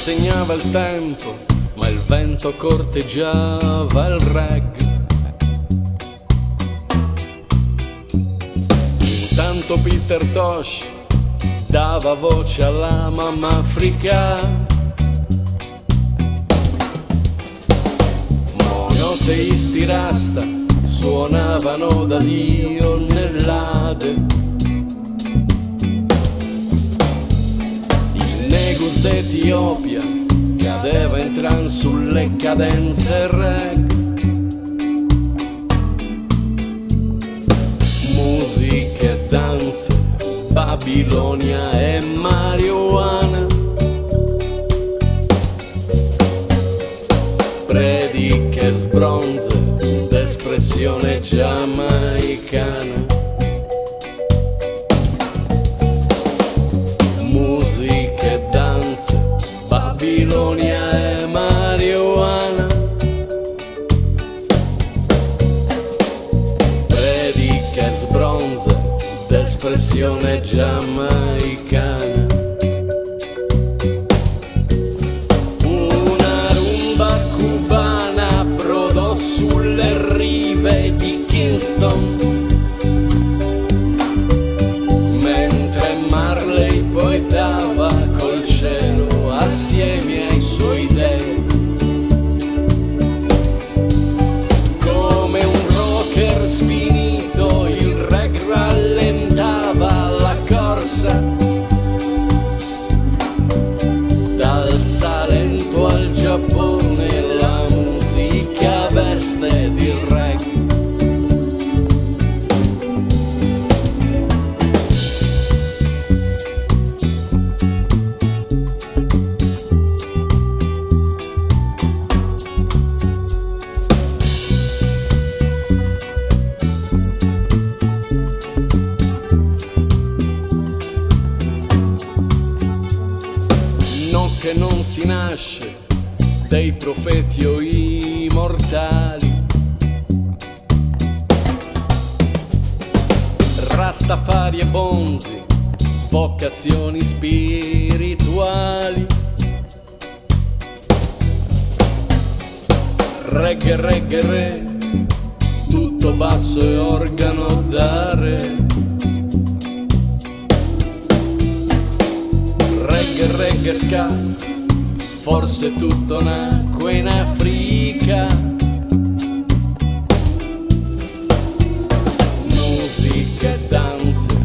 segnava il tempo, ma il vento corteggiava il reggae. Intanto Peter Tosh dava voce alla mamma africana. Monoteisti rasta suonavano da Dio nell'Ade. Il Negus d'Etiopia cadeva in trance sulle cadenze reggae. Musica e danze, Babilonia e marijuana. Prediche e sbronze d'espressione giamaicana. Musica e danze, Babilonia e marijuana. Prediche e sbronze d'espressione giamaicana. Una rumba cubana prodò sulle rive di Kingston, mentre Marley poetava col cielo assieme ai suoi dei. Come un rocker sfinito il reggae rallentava la corsa, dal Salento al Giappone la musica veste di reggae. Che non si nasce dei profeti o immortali. Rastafari e bonzi, vocazioni spirituali. Reggae, reggae, re, tutto basso e organo da re. Reggae, reggae, ska, forse tutto nacque in Africa. Musica e danze,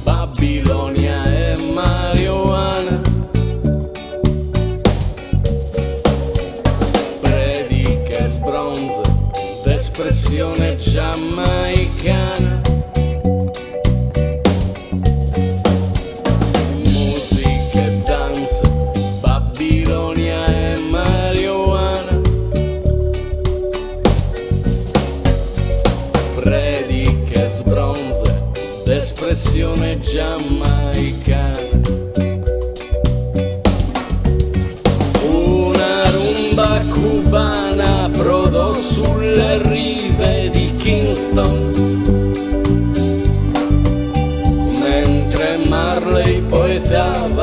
Babilonia e marijuana. Prediche e sbronze d'espressione giamaicana. Prediche e sbronze d'espressione giamaicana. Una rumba cubana prodò sulle rive di Kingston, mentre Marley poetava